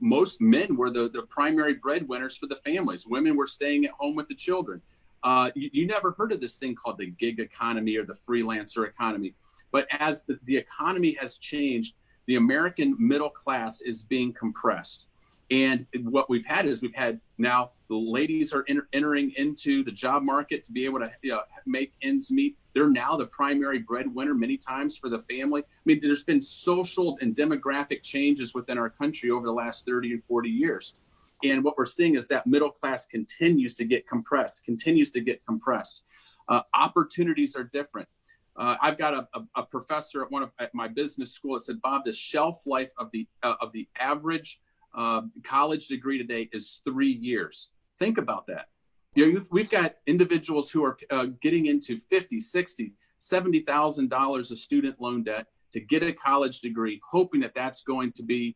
most men were the primary breadwinners for the families. Women were staying at home with the children. You never heard of this thing called the gig economy or the freelancer economy. But as the economy has changed, the American middle class is being compressed. And what we've had now the ladies are entering into the job market to be able to make ends meet. They're now the primary breadwinner many times for the family. I mean, there's been social and demographic changes within our country over the last 30 and 40 years. And what we're seeing is that middle class continues to get compressed. Opportunities are different. I've got a professor at my business school that said, Bob, the shelf life of the average college degree today is 3 years. Think about that. You know, we've got individuals who are getting into $50,000, $60,000, $70,000 of student loan debt to get a college degree, hoping that that's going to be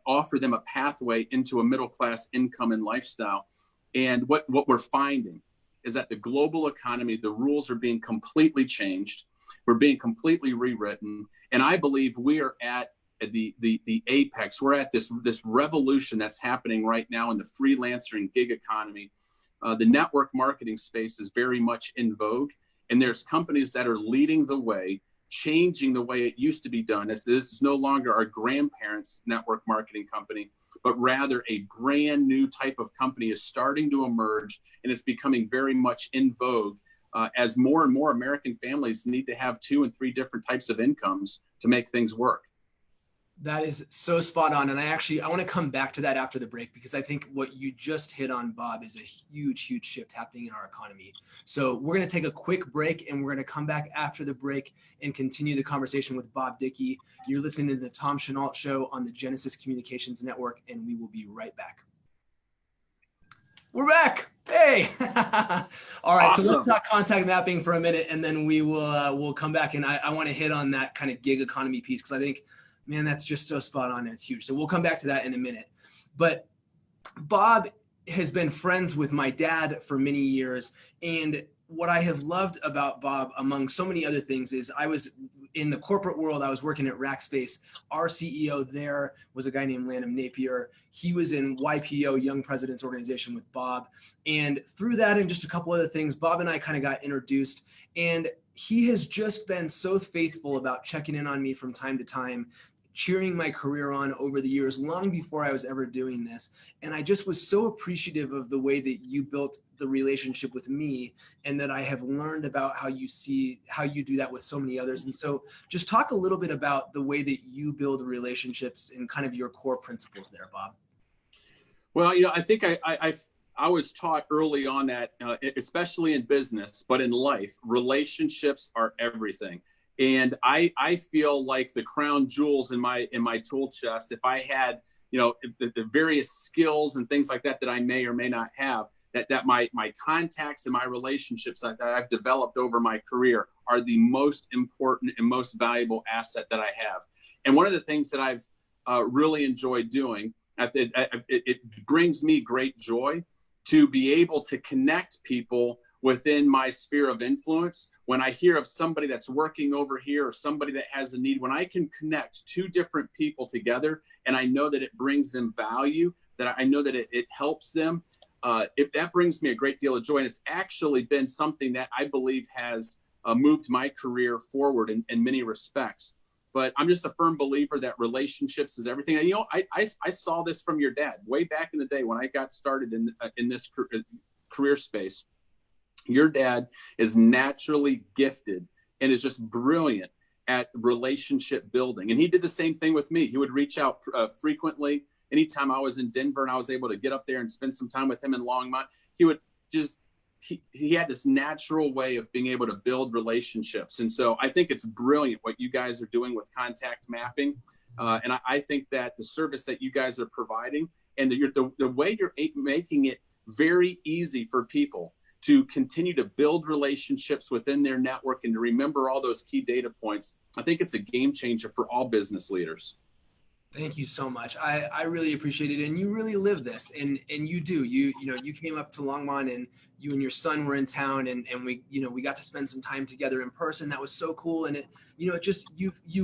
offer them a pathway into a middle-class income and lifestyle. And what we're finding is that the global economy, the rules are being completely changed. We're being completely rewritten. And I believe we are at the apex. We're at this revolution that's happening right now in the freelancer and gig economy. The network marketing space is very much in vogue, and there's companies that are leading the way, changing the way it used to be done. This is no longer our grandparents' network marketing company, but rather a brand new type of company is starting to emerge, and it's becoming very much in vogue as more and more American families need to have 2 and 3 different types of incomes to make things work. That is so spot on. And I want to come back to that after the break, because I think what you just hit on, Bob, is a huge, huge shift happening in our economy. So we're going to take a quick break, and we're going to come back after the break and continue the conversation with Bob Dickie. You're listening to the Tom Chenault Show on the Genesis Communications Network, and we will be right back. We're back. Hey. All right. Awesome. So let's talk contact mapping for a minute, and then we'll come back. And I want to hit on that kind of gig economy piece, because I think, man, that's just so spot on and it's huge. So we'll come back to that in a minute. But Bob has been friends with my dad for many years. And what I have loved about Bob, among so many other things, is I was in the corporate world. I was working at Rackspace. Our CEO there was a guy named Lanham Napier. He was in YPO, Young Presidents Organization, with Bob. And through that and just a couple other things, Bob and I kind of got introduced. And he has just been so faithful about checking in on me from time to time, cheering my career on over the years, long before I was ever doing this. And I just was so appreciative of the way that you built the relationship with me, and that I have learned about how you do that with so many others. And so just talk a little bit about the way that you build relationships and kind of your core principles there, Bob. Well, I think I was taught early on that, especially in business, but in life, relationships are everything. And I feel like the crown jewels in my tool chest, if I had, the various skills and things like that I may or may not have, that my contacts and my relationships that I've developed over my career are the most important and most valuable asset that I have. And one of the things that I've really enjoyed doing, it brings me great joy to be able to connect people within my sphere of influence. When I hear of somebody that's working over here or somebody that has a need, when I can connect 2 different people together and I know that it brings them value, that I know that it helps them, that brings me a great deal of joy. And it's actually been something that I believe has moved my career forward in many respects. But I'm just a firm believer that relationships is everything. And, I saw this from your dad way back in the day when I got started in this career space. Your dad is naturally gifted and is just brilliant at relationship building. And he did the same thing with me. He would reach out frequently. Anytime I was in Denver and I was able to get up there and spend some time with him in Longmont, he would just, he had this natural way of being able to build relationships. And so I think it's brilliant what you guys are doing with contact mapping. And I think that the service that you guys are providing and the way you're making it very easy for people to continue to build relationships within their network and to remember all those key data points, I think it's a game changer for all business leaders. Thank you so much. I really appreciate it. And you really live this, and you do. You came up to Longmont, and you and your son were in town, and we got to spend some time together in person. That was so cool. And you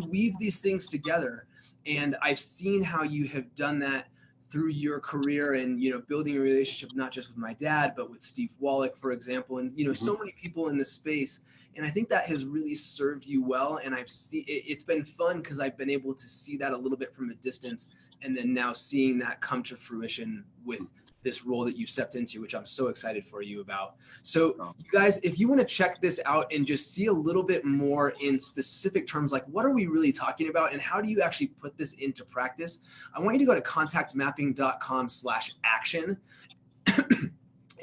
weave these things together, and I've seen how you have done that through your career, and building a relationship not just with my dad, but with Steve Wallach, for example, and so many people in this space. And I think that has really served you well. And it's been fun because I've been able to see that a little bit from a distance, and then now seeing that come to fruition with this role that you stepped into, which I'm so excited for you about. So you guys, if you want to check this out and just see a little bit more in specific terms, like what are we really talking about and how do you actually put this into practice, I want you to go to contactmapping.com/action.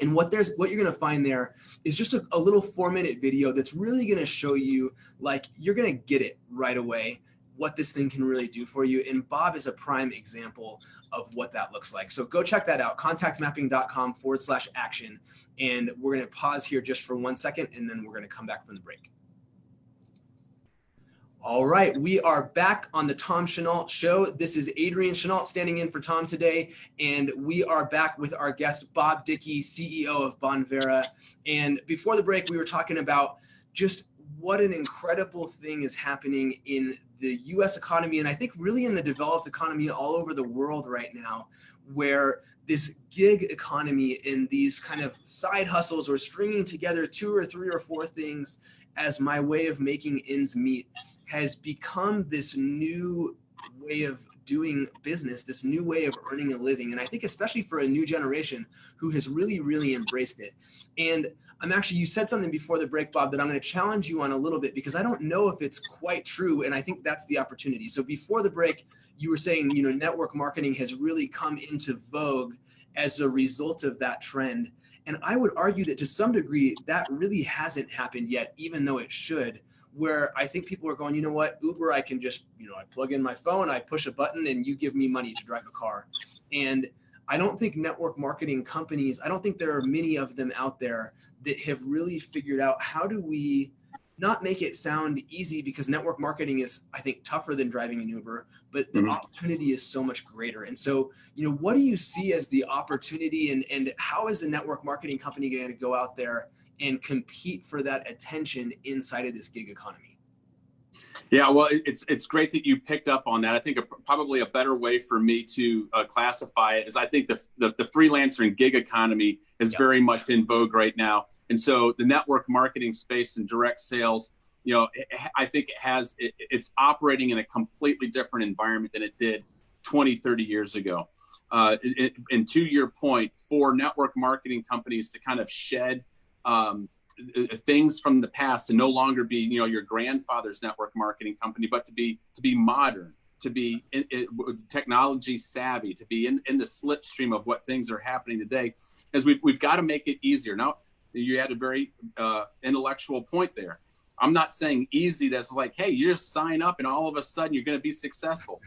And what you're going to find there is just a little 4-minute video that's really going to show you, like, you're going to get it right away. what this thing can really do for you. And Bob is a prime example of what that looks like. So go check that out, contactmapping.com/action. And we're going to pause here just for 1 second, and then we're going to come back from the break. All right, we are back on the Tom Chenault Show. This is Adrian Chenault standing in for Tom today, and we are back with our guest, Bob Dickie, CEO of Bonvera. And before the break, we were talking about just what an incredible thing is happening in the US economy, and I think really in the developed economy all over the world right now, where this gig economy and these kind of side hustles or stringing together 2 or 3 or 4 things as my way of making ends meet has become this new way of doing business, this new way of earning a living. And I think especially for a new generation who has really, really embraced it. And you said something before the break, Bob, that I'm going to challenge you on a little bit, because I don't know if it's quite true. And I think that's the opportunity. So before the break, you were saying, network marketing has really come into vogue as a result of that trend. And I would argue that to some degree, that really hasn't happened yet, even though it should, where I think people are going, you know what, Uber, I can just, I plug in my phone, I push a button, and you give me money to drive a car. And I don't think network marketing companies, I don't think there are many of them out there that have really figured out how do we not make it sound easy, because network marketing is, I think, tougher than driving an Uber, but the opportunity is so much greater. And so, what do you see as the opportunity, and how is a network marketing company going to go out there and compete for that attention inside of this gig economy? Yeah, well, it's great that you picked up on that. I think probably a better way for me to classify it is, I think the freelancer and gig economy is very much in vogue right now. And so the network marketing space and direct sales, I think it's operating in a completely different environment than it did 20, 30 years ago. And to your point, for network marketing companies to kind of shed things from the past, to no longer be your grandfather's network marketing company, but to be modern, to be technology savvy, to be in the slipstream of what things are happening today, as we've got to make it easier. Now, you had a very intellectual point there. I'm not saying easy, that's like, hey, you just sign up and all of a sudden you're going to be successful.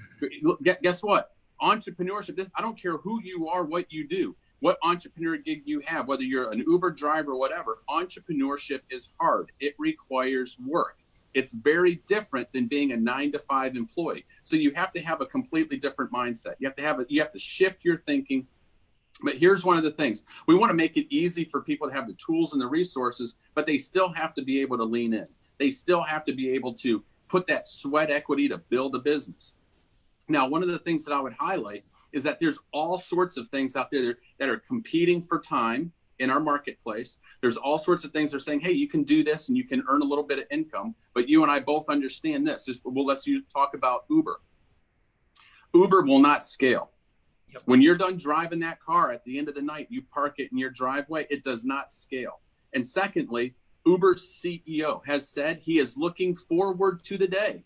Guess what? Entrepreneurship, I don't care who you are, what you do, what entrepreneur gig you have, whether you're an Uber driver or whatever, entrepreneurship is hard. It requires work. It's very different than being a 9-to-5 employee. So you have to have a completely different mindset. You have to shift your thinking. But here's one of the things. We want to make it easy for people to have the tools and the resources, but they still have to be able to lean in. They still have to be able to put that sweat equity to build a business. Now, one of the things that I would highlight is that there's all sorts of things out there that are competing for time in our marketplace. There's all sorts of things that are saying, hey, you can do this and you can earn a little bit of income, but you and I both understand this. Let's talk about Uber. Uber will not scale. Yep. When you're done driving that car at the end of the night, you park it in your driveway, it does not scale. And secondly, Uber's CEO has said he is looking forward to the day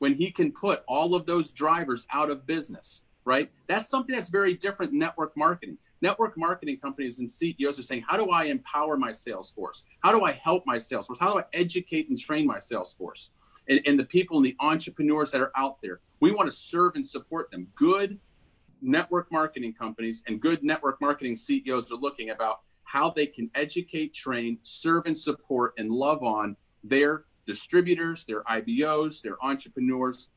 when he can put all of those drivers out of business, right? That's something that's very different than network marketing. Network marketing companies and CEOs are saying, how do I empower my sales force? How do I help my sales force? How do I educate and train my sales force? And the people and the entrepreneurs that are out there, we want to serve and support them. Good network marketing companies and good network marketing CEOs are looking about how they can educate, train, serve and support and love on their distributors, their IBOs, their entrepreneurs,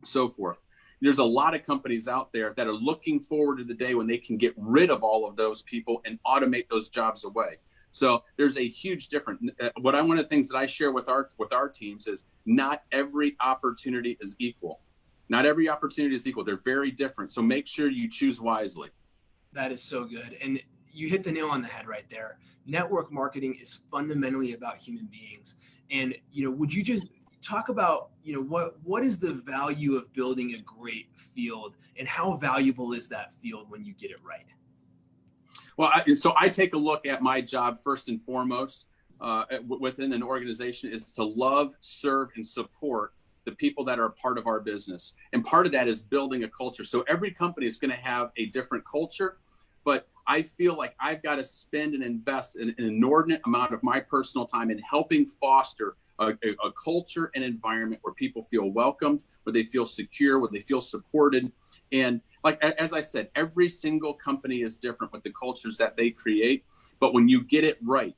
so forth. There's a lot of companies out there that are looking forward to the day when they can get rid of all of those people and automate those jobs away. So there's a huge difference. One of the things that I share with our teams is not every opportunity is equal. Not every opportunity is equal. They're very different. So make sure you choose wisely. That is so good. And you hit the nail on the head right there. Network marketing is fundamentally about human beings. And, would you just talk about, what is the value of building a great field, and how valuable is that field when you get it right? Well, so I take a look at my job first and foremost within an organization is to love, serve, and support the people that are a part of our business. And part of that is building a culture. So every company is going to have a different culture, but I feel like I've got to spend and invest an inordinate amount of my personal time in helping foster a culture and environment where people feel welcomed, where they feel secure, where they feel supported. And like, as I said, every single company is different with the cultures that they create. But when you get it right,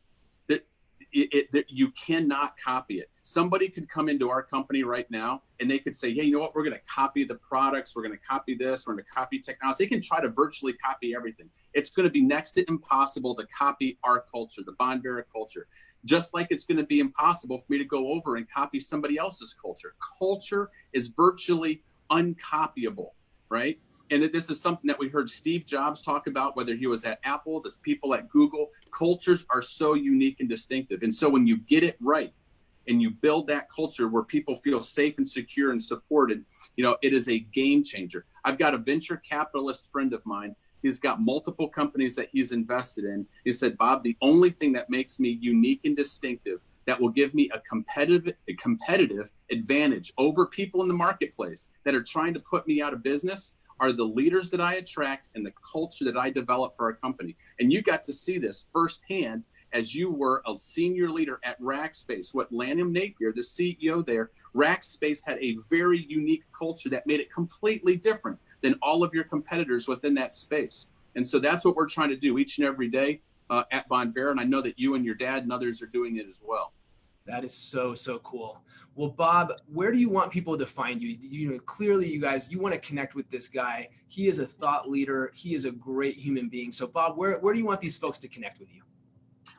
you cannot copy it. Somebody could come into our company right now and they could say, hey, you know what? We're going to copy the products. We're going to copy this. We're going to copy technology. They can try to virtually copy everything. It's going to be next to impossible to copy our culture, the Bonvera culture, just like it's going to be impossible for me to go over and copy somebody else's culture. Culture is virtually uncopyable, right? And this is something that we heard Steve Jobs talk about, whether he was at Apple, the people at Google. Cultures are so unique and distinctive. And so when you get it right and you build that culture where people feel safe and secure and supported, you know, it is a game changer. I've got a venture capitalist friend of mine. He's got multiple companies that he's invested in. He said, Bob, the only thing that makes me unique and distinctive, that will give me a competitive advantage over people in the marketplace that are trying to put me out of business, are the leaders that I attract and the culture that I develop for our company. And you got to see this firsthand as you were a senior leader at Rackspace. What Lanham Napier, the CEO there, Rackspace had a very unique culture that made it completely different than all of your competitors within that space. And so that's what we're trying to do each and every day at Bonvera. And I know that you and your dad and others are doing it as well. That is so, so cool. Well, Bob, where do you want people to find you? You know, clearly you guys, you want to connect with this guy. He is a thought leader. He is a great human being. So Bob, where do you want these folks to connect with you?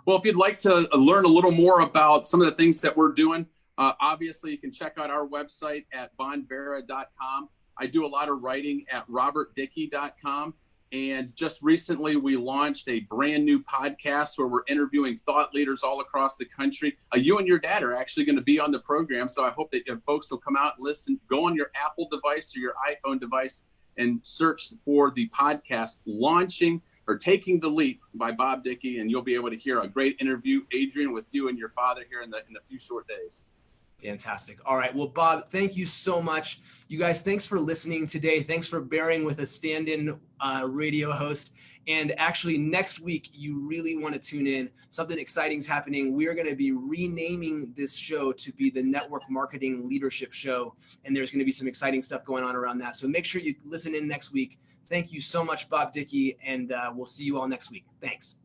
Well, if you'd like to learn a little more about some of the things that we're doing, obviously you can check out our website at bonvera.com. I do a lot of writing at robertdickey.com. And just recently, we launched a brand new podcast where we're interviewing thought leaders all across the country. You and your dad are actually going to be on the program. So I hope that folks will come out and listen. Go on your Apple device or your iPhone device and search for the podcast Launching or Taking the Leap by Bob Dickie. And you'll be able to hear a great interview, Adrian, with you and your father here in a few short days. Fantastic. All right. Well, Bob, thank you so much. You guys, thanks for listening today. Thanks for bearing with a stand-in radio host. And actually, next week, you really want to tune in. Something exciting is happening. We're going to be renaming this show to be the Network Marketing Leadership Show. And there's going to be some exciting stuff going on around that. So make sure you listen in next week. Thank you so much, Bob Dickie. And we'll see you all next week. Thanks.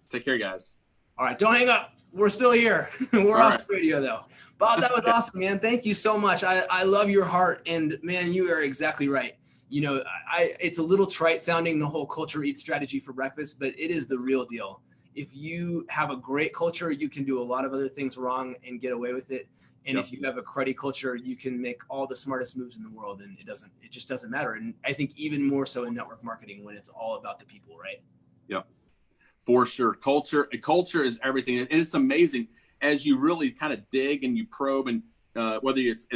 Take care, guys. All right. Don't hang up. We're still here. We're off radio, though. Bob, that was awesome, man. Thank you so much. I love your heart. And, man, you are exactly right. You know, it's a little trite sounding, the whole culture eats strategy for breakfast, but it is the real deal. If you have a great culture, you can do a lot of other things wrong and get away with it. And if you have a cruddy culture, you can make all the smartest moves in the world, and it just doesn't matter. And I think even more so in network marketing when it's all about the people, right? Yep. For sure. Culture is everything. And it's amazing as you really kind of dig and you probe, and whether it's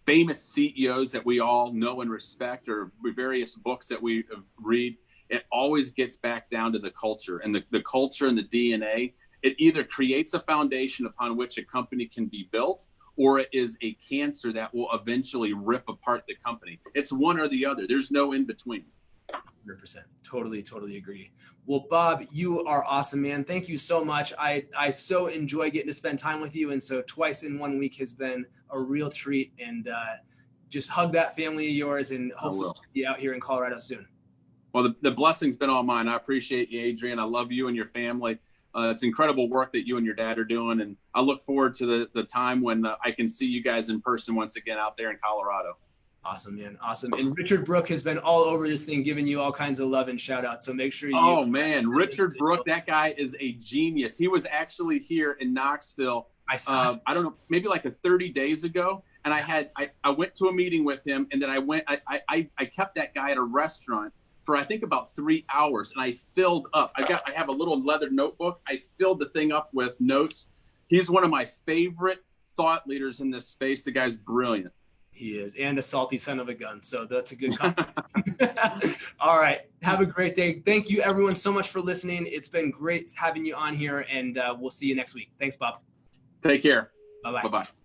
famous CEOs that we all know and respect or various books that we read, it always gets back down to the culture and the culture and the DNA. It either creates a foundation upon which a company can be built, or it is a cancer that will eventually rip apart the company. It's one or the other. There's no in between. 100%. Totally agree. Well, Bob, you are awesome, man. Thank you so much. I so enjoy getting to spend time with you. And so twice in 1 week has been a real treat. And just hug that family of yours, and hopefully be out here in Colorado soon. Well, the blessing's been all mine. I appreciate you, Adrian. I love you and your family. It's incredible work that you and your dad are doing. And I look forward to the time when I can see you guys in person once again out there in Colorado. Awesome, man. Awesome. And Richard Brooke has been all over this thing, giving you all kinds of love and shout out. So make sure you. Oh, man. Richard Brooke, that guy is a genius. He was actually here in Knoxville. I don't know, maybe like 30 days ago. And I went to a meeting with him, and then I kept that guy at a restaurant for I think about 3 hours, and I filled up. I have a little leather notebook. I filled the thing up with notes. He's one of my favorite thought leaders in this space. The guy's brilliant. He is, and a salty son of a gun. So that's a good compliment. All right. Have a great day. Thank you, everyone, so much for listening. It's been great having you on here, and we'll see you next week. Thanks, Bob. Take care. Bye-bye. Bye-bye.